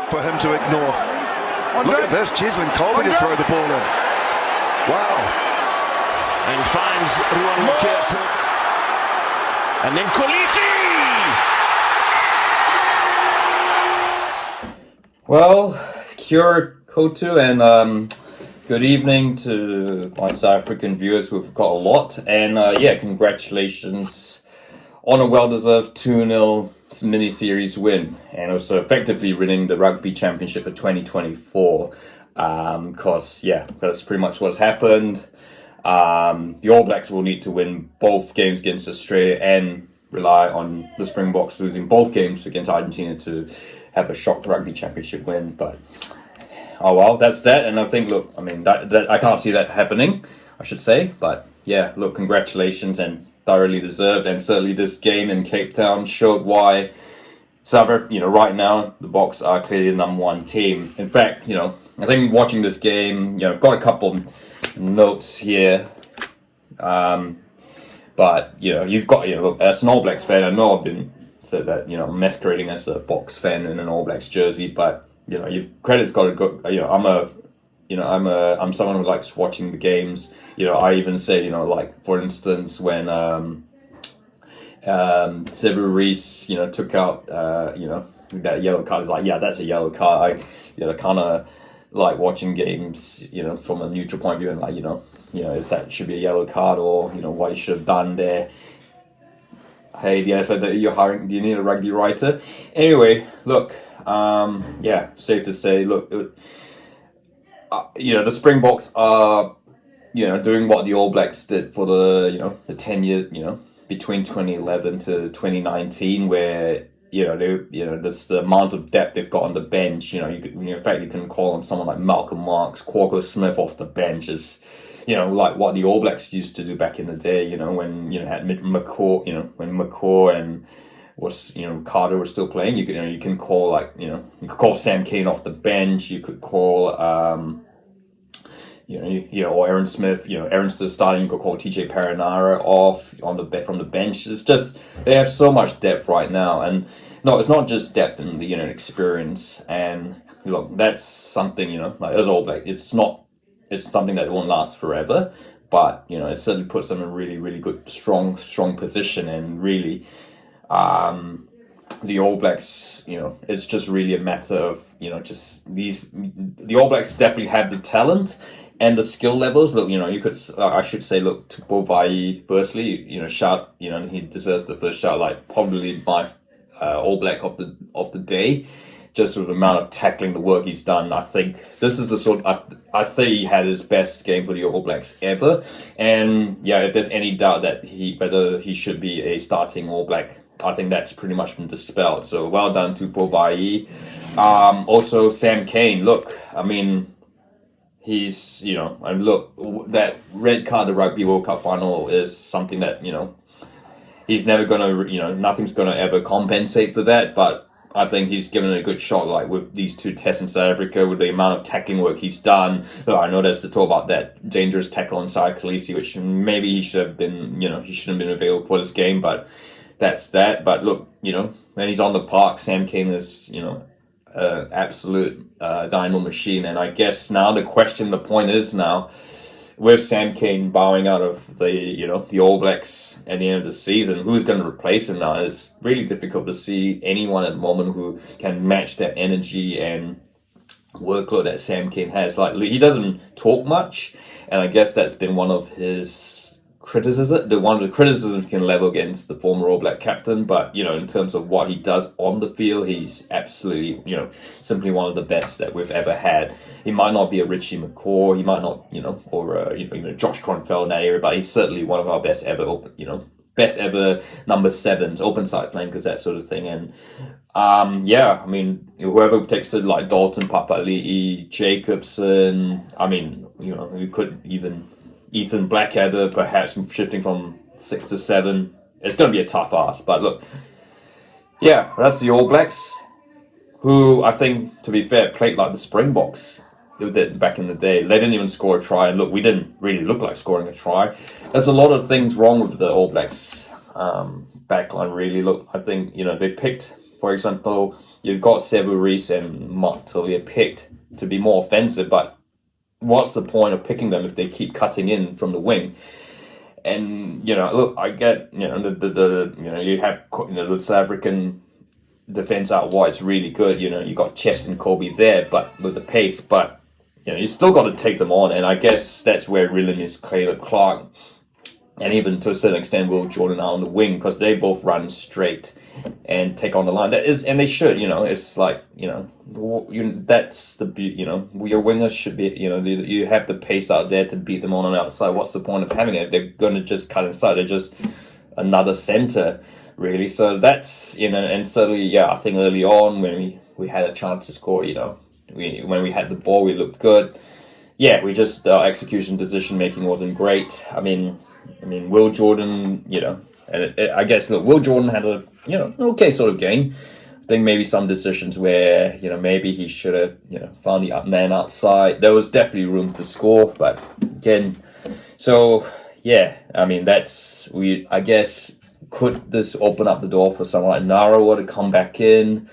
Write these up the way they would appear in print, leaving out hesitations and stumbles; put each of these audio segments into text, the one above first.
for him to ignore. Look at this, Gislin Colby to throw the ball in. Wow. And finds Ruan Loketo. And then Kolisi! Well, Kia Kotu and good evening to my South African viewers who've got a lot. And congratulations on a well-deserved 2-0 mini-series win. And also effectively winning the Rugby Championship for 2024. Because that's pretty much what's happened. The All Blacks will need to win both games against Australia and rely on the Springboks losing both games against Argentina to have a shocked Rugby Championship win. But oh well, that's that. And I think, look, I mean, that I can't see that happening, I should say. But yeah, look, congratulations and thoroughly deserved. And certainly this game in Cape Town showed why South Africa, right now the Boks are clearly the number one team. In fact, I think watching this game, I've got a couple notes here, but you've got look, as an All Blacks fan, I know I've been said that masquerading as a Boks fan in an All Blacks jersey, but credit's got to go. I'm someone who likes watching the games. I even say like for instance when Sevu Reece took out that yellow card, is like, yeah, that's a yellow card. I kind of like watching games, from a neutral point of view, and like, if that should be a yellow card or, what you should have done there. Hey, yeah, so that you're hiring, do you need a rugby writer? Anyway, look, safe to say, look, the Springboks are, doing what the All Blacks did for the 10 year, between 2011 to 2019, where that's the amount of depth they've got on the bench. In fact, you can call on someone like Malcolm Marx, Quagga Smith off the bench is, like what the All Blacks used to do back in the day. When had McCaw, when McCaw and was Carter was still playing. You can call you could call Sam Cane off the bench. You could call or Aaron Smith, Aaron's still starting, you could call TJ Paranara off from the bench. It's just, they have so much depth right now. And no, it's not just depth and the, experience. And look, that's something, like as All Black, it's something that won't last forever. But, it certainly puts them in a really, really good, strong position. And really, the All Blacks, it's just really a matter of, the All Blacks definitely have the talent and the skill levels. Look, I should say, look, to Bovai firstly, shout, he deserves the first shout, like probably my All Black of the day, just with the amount of tackling, the work he's done. I think this is the sort. I think he had his best game for the All Blacks ever. And yeah, if there's any doubt that whether he should be a starting All Black, I think that's pretty much been dispelled. So well done to Bovai. Also Sam Cane. Look, I mean, he's, and look, that red card, the Rugby World Cup final is something that, he's never going to, nothing's going to ever compensate for that. But I think he's given a good shot, like with these two tests in South Africa, with the amount of tackling work he's done. Look, I know there's the talk about that dangerous tackle on Sai Kolisi, which maybe he should have been, he shouldn't have been available for this game, but that's that. But look, when he's on the park, Sam Cane is, absolute dynamo machine. And I guess now the point is now, with Sam Cane bowing out of the All Blacks at the end of the season, who's going to replace him now? It's really difficult to see anyone at the moment who can match that energy and workload that Sam Cane has. Like, he doesn't talk much, and I guess that's been one of his criticisms you can level against the former All Black captain. But in terms of what he does on the field, he's absolutely simply one of the best that we've ever had. He might not be a Richie McCaw, he might not or Josh Kronfeld in that area, but he's certainly one of our best ever number sevens, open side flankers, that sort of thing. And I mean, whoever takes it, like Dalton Papali'i, Jacobson, I mean, we could even Ethan Blackadder, perhaps shifting from 6 to 7. It's going to be a tough ask. But look, that's the All Blacks, who I think, to be fair, played like the Springboks did back in the day. They didn't even score a try. And look, we didn't really look like scoring a try. There's a lot of things wrong with the All Blacks backline, really. Look, I think, they picked, for example, you've got Sevu Reece and Mark Tillier picked to be more offensive, but what's the point of picking them if they keep cutting in from the wing? And look, I get the you have the South African defense out wide's really good. You got Chess and Colby there, but with the pace, but you still got to take them on. And I guess that's where it really is Caleb Clark, and even to a certain extent Will Jordan are on the wing, because they both run straight and take on the line. That is, and they should. It's like that's the your wingers should be. You have the pace out there to beat them on the outside. What's the point of having it if they're going to just cut inside? They're just another center, really. So that's and certainly I think early on when we had a chance to score, when we had the ball, we looked good. Yeah, we just our execution, decision making wasn't great. I mean, Will Jordan, and I guess look, Will Jordan had a an okay sort of game. I think maybe some decisions where maybe he should have found the man outside. There was definitely room to score, but again, so yeah, I mean I guess could this open up the door for someone like Narawa to come back in?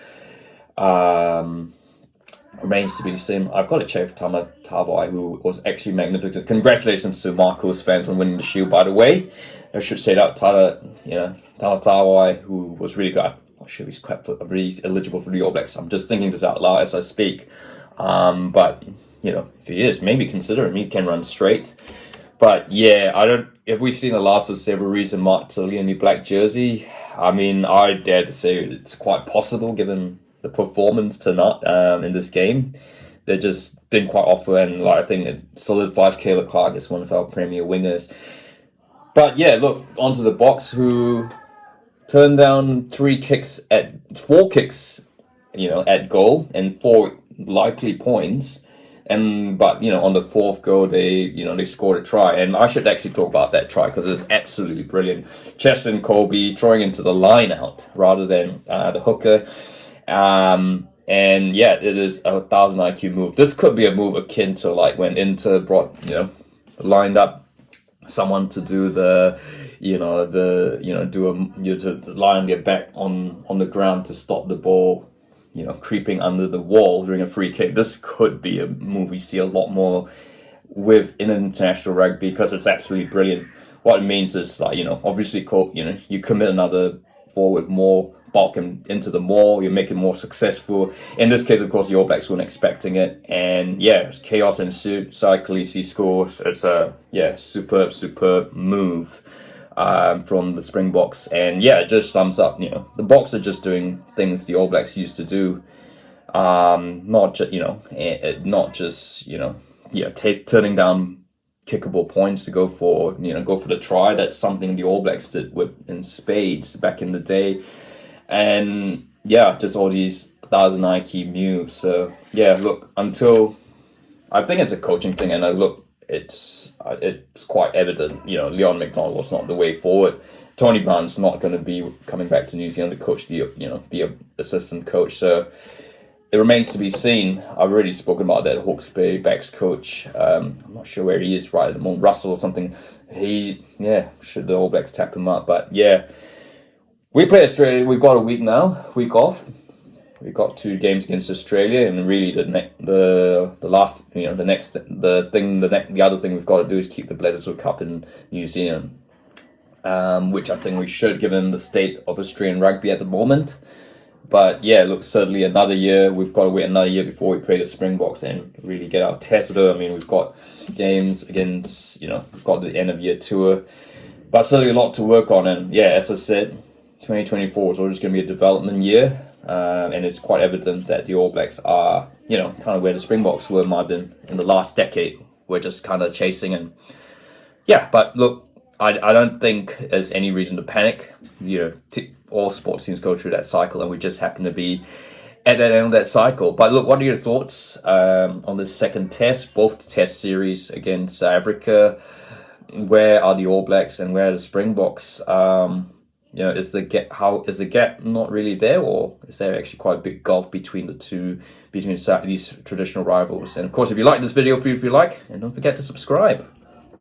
Remains to be seen. I've got to check for Tama Tawai, who was actually magnificent. Congratulations to Marcos fans on winning the Shield, by the way. I should say that Tama Tawai, who was really good. I'm sure he's quite really eligible for the All Blacks. I'm just thinking this out loud as I speak. But if he is, maybe consider him. He can run straight. But yeah, I don't. If we've seen the last of Sevu Reece and Mark Tillier in the black jersey, I mean, I dare to say it's quite possible given the performance tonight in this game. They've just been quite off, and I think it solidifies Caleb Clark as one of our premier wingers. But yeah, look, onto the Boks, who turned down 4 kicks at goal and 4 likely points. But on the 4th goal, they scored a try, and I should actually talk about that try because it's absolutely brilliant. Chess and Colby throwing into the line out rather than the hooker. And yeah, it is a 1,000 IQ move. This could be a move akin to when Inter brought lined up someone to do to lie on their back on the ground to stop the ball creeping under the wall during a free kick. This could be a move we see a lot more in international rugby because it's absolutely brilliant. What it means is obviously you commit another forward more bulk into the maul, you make it more successful. In this case, of course, the All Blacks weren't expecting it, and yeah, chaos ensued. Khaleesi scores. It's a superb move from the Springboks, and yeah, it just sums up. The Boks are just doing things the All Blacks used to do, not just turning down kickable points to go for the try. That's something the All Blacks did in spades back in the day. And yeah, just all these 1,000 IQ moves. So yeah, look, until I think it's a coaching thing, and it's quite evident. Leon McDonald was not the way forward. Tony Brown's not going to be coming back to New Zealand to coach be an assistant coach. So it remains to be seen. I've already spoken about that Hawke's Bay backs coach. I'm not sure where he is right at the moment. Russell or something. Should the All Blacks tap him up? But yeah. We play Australia. We've got a week off. We've got 2 games against Australia, and really the other thing we've got to do is keep the Bledisloe Cup in New Zealand, which I think we should, given the state of Australian rugby at the moment. But yeah, look, certainly another year. We've got to wait another year before we play the Springboks and really get our test. I mean, we've got games against, we've got the end of year tour, but certainly a lot to work on. And yeah, as I said, 2024 is always going to be a development year, and it's quite evident that the All Blacks are, kind of where the Springboks might have been in the last decade. We're just kind of chasing, and yeah, but look, I don't think there's any reason to panic. All sports teams go through that cycle, and we just happen to be at that end of that cycle. But look, what are your thoughts on this second test, both test series against Africa? Where are the All Blacks and where are the Springboks? Is the gap not really there, or is there actually quite a big gulf between these traditional rivals? And of course, if you like this video, feel free to like, and don't forget to subscribe.